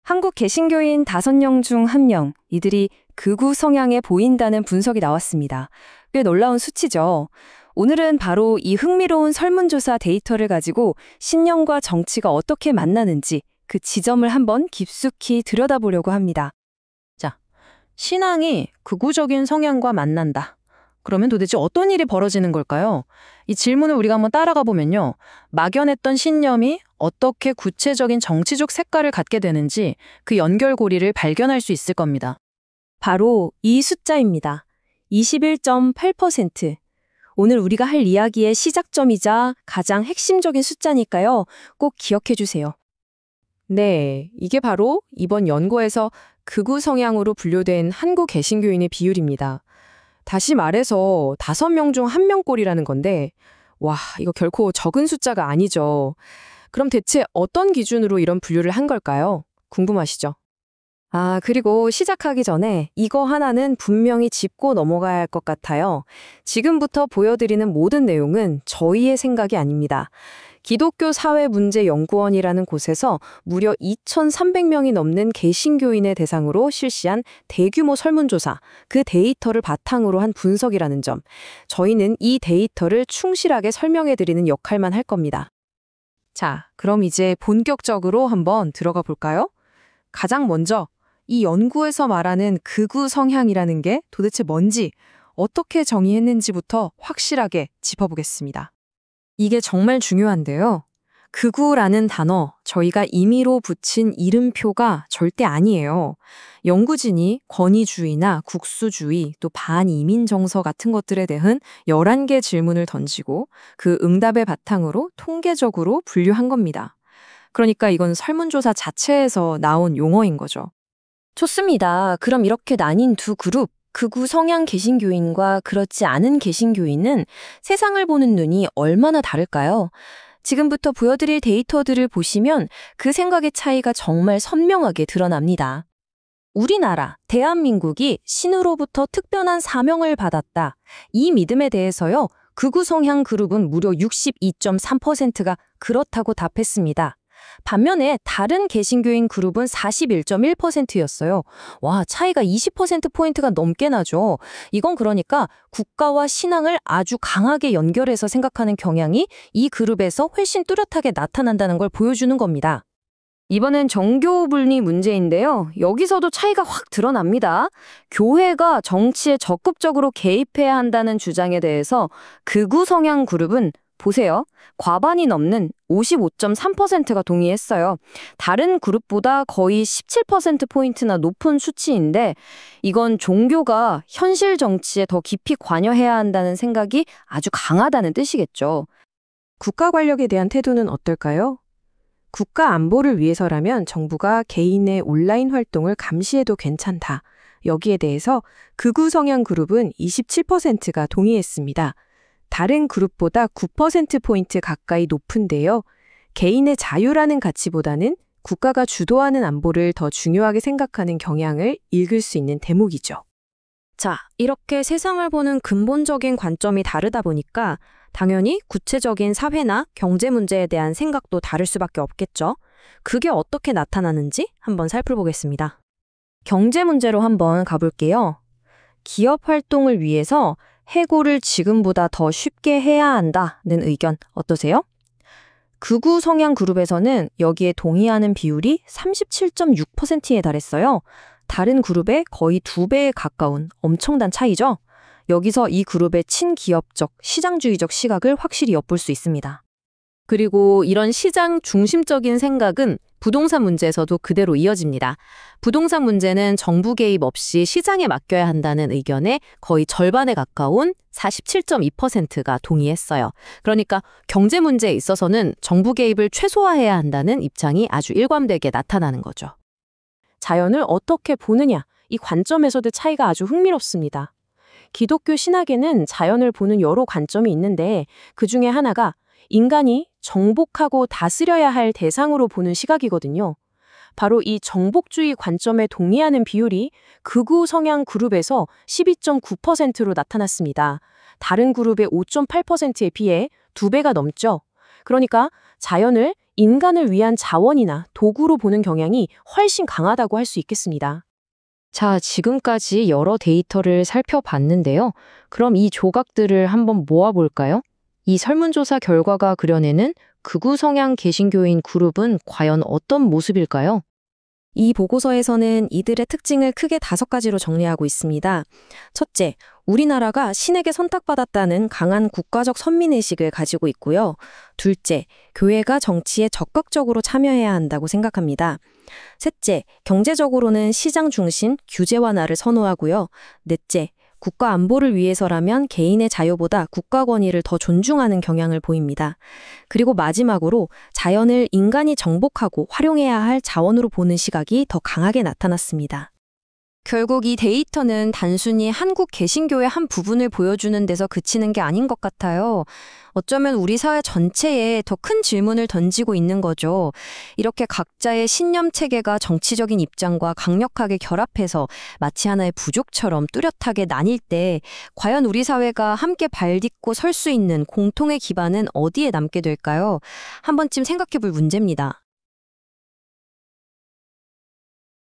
한국 개신교인 5명 중 1명, 이들이 극우 성향에 보인다는 분석이 나왔습니다. 꽤 놀라운 수치죠. 오늘은 바로 이 흥미로운 설문조사 데이터를 가지고 신념과 정치가 어떻게 만나는지 그 지점을 한번 깊숙이 들여다보려고 합니다. 자, 신앙이 극우적인 성향과 만난다. 그러면 도대체 어떤 일이 벌어지는 걸까요? 이 질문을 우리가 한번 따라가 보면요. 막연했던 신념이 어떻게 구체적인 정치적 색깔을 갖게 되는지 그 연결고리를 발견할 수 있을 겁니다. 바로 이 숫자입니다. 21.8%. 오늘 우리가 할 이야기의 시작점이자 가장 핵심적인 숫자니까요. 꼭 기억해 주세요. 네, 이게 바로 이번 연구에서 극우 성향으로 분류된 한국 개신교인의 비율입니다. 다시 말해서 5명 중 1명꼴이라는 건데, 와, 이거 결코 적은 숫자가 아니죠. 그럼 대체 어떤 기준으로 이런 분류를 한 걸까요? 궁금하시죠? 그리고 시작하기 전에 이거 하나는 분명히 짚고 넘어가야 할 것 같아요. 지금부터 보여드리는 모든 내용은 저희의 생각이 아닙니다. 기독교 사회문제연구원이라는 곳에서 무려 2,300명이 넘는 개신교인의 대상으로 실시한 대규모 설문조사, 그 데이터를 바탕으로 한 분석이라는 점. 저희는 이 데이터를 충실하게 설명해드리는 역할만 할 겁니다. 자, 그럼 이제 본격적으로 한번 들어가 볼까요? 가장 먼저 이 연구에서 말하는 극우 성향이라는 게 도대체 뭔지, 어떻게 정의했는지부터 확실하게 짚어보겠습니다. 이게 정말 중요한데요. 극우라는 단어, 저희가 임의로 붙인 이름표가 절대 아니에요. 연구진이 권위주의나 국수주의, 또 반이민 정서 같은 것들에 대한 11개 질문을 던지고 그 응답의 바탕으로 통계적으로 분류한 겁니다. 그러니까 이건 설문조사 자체에서 나온 용어인 거죠. 좋습니다. 그럼 이렇게 나뉜 두 그룹, 극우 성향 개신교인과 그렇지 않은 개신교인은 세상을 보는 눈이 얼마나 다를까요? 지금부터 보여드릴 데이터들을 보시면 그 생각의 차이가 정말 선명하게 드러납니다. 우리나라, 대한민국이 신으로부터 특별한 사명을 받았다. 이 믿음에 대해서요, 극우 성향 그룹은 무려 62.3%가 그렇다고 답했습니다. 반면에 다른 개신교인 그룹은 41.1%였어요. 와, 차이가 20%포인트가 넘게 나죠. 이건 그러니까 국가와 신앙을 아주 강하게 연결해서 생각하는 경향이 이 그룹에서 훨씬 뚜렷하게 나타난다는 걸 보여주는 겁니다. 이번엔 정교 분리 문제인데요. 여기서도 차이가 확 드러납니다. 교회가 정치에 적극적으로 개입해야 한다는 주장에 대해서 극우 성향 그룹은 보세요. 과반이 넘는 55.3%가 동의했어요. 다른 그룹보다 거의 17%포인트나 높은 수치인데 이건 종교가 현실 정치에 더 깊이 관여해야 한다는 생각이 아주 강하다는 뜻이겠죠. 국가 권력에 대한 태도는 어떨까요? 국가 안보를 위해서라면 정부가 개인의 온라인 활동을 감시해도 괜찮다. 여기에 대해서 극우 성향 그룹은 27%가 동의했습니다. 다른 그룹보다 9%포인트 가까이 높은데요. 개인의 자유라는 가치보다는 국가가 주도하는 안보를 더 중요하게 생각하는 경향을 읽을 수 있는 대목이죠. 자, 이렇게 세상을 보는 근본적인 관점이 다르다 보니까 당연히 구체적인 사회나 경제 문제에 대한 생각도 다를 수밖에 없겠죠. 그게 어떻게 나타나는지 한번 살펴보겠습니다. 경제 문제로 한번 가볼게요. 기업 활동을 위해서 해고를 지금보다 더 쉽게 해야 한다는 의견 어떠세요? 극우 성향 그룹에서는 여기에 동의하는 비율이 37.6%에 달했어요. 다른 그룹의 거의 2배에 가까운 엄청난 차이죠? 여기서 이 그룹의 친기업적, 시장주의적 시각을 확실히 엿볼 수 있습니다. 그리고 이런 시장 중심적인 생각은 부동산 문제에서도 그대로 이어집니다. 부동산 문제는 정부 개입 없이 시장에 맡겨야 한다는 의견에 거의 절반에 가까운 47.2%가 동의했어요. 그러니까 경제 문제에 있어서는 정부 개입을 최소화해야 한다는 입장이 아주 일관되게 나타나는 거죠. 자연을 어떻게 보느냐, 이 관점에서도 차이가 아주 흥미롭습니다. 기독교 신학에는 자연을 보는 여러 관점이 있는데 그중에 하나가 인간이 정복하고 다스려야 할 대상으로 보는 시각이거든요. 바로 이 정복주의 관점에 동의하는 비율이 극우 성향 그룹에서 12.9%로 나타났습니다. 다른 그룹의 5.8%에 비해 2배가 넘죠. 그러니까 자연을 인간을 위한 자원이나 도구로 보는 경향이 훨씬 강하다고 할 수 있겠습니다. 자, 지금까지 여러 데이터를 살펴봤는데요. 그럼 이 조각들을 한번 모아볼까요? 이 설문조사 결과가 그려내는 극우 성향 개신교인 그룹은 과연 어떤 모습일까요? 이 보고서에서는 이들의 특징을 크게 5가지로 정리하고 있습니다. 첫째, 우리나라가 신에게 선택받았다는 강한 국가적 선민의식을 가지고 있고요. 둘째, 교회가 정치에 적극적으로 참여해야 한다고 생각합니다. 셋째, 경제적으로는 시장 중심, 규제 완화를 선호하고요. 넷째, 국가 안보를 위해서라면 개인의 자유보다 국가 권위를 더 존중하는 경향을 보입니다. 그리고 마지막으로 자연을 인간이 정복하고 활용해야 할 자원으로 보는 시각이 더 강하게 나타났습니다. 결국 이 데이터는 단순히 한국 개신교의 한 부분을 보여주는 데서 그치는 게 아닌 것 같아요. 어쩌면 우리 사회 전체에 더 큰 질문을 던지고 있는 거죠. 이렇게 각자의 신념 체계가 정치적인 입장과 강력하게 결합해서 마치 하나의 부족처럼 뚜렷하게 나뉠 때 과연 우리 사회가 함께 발딛고 설 수 있는 공통의 기반은 어디에 남게 될까요? 한 번쯤 생각해 볼 문제입니다.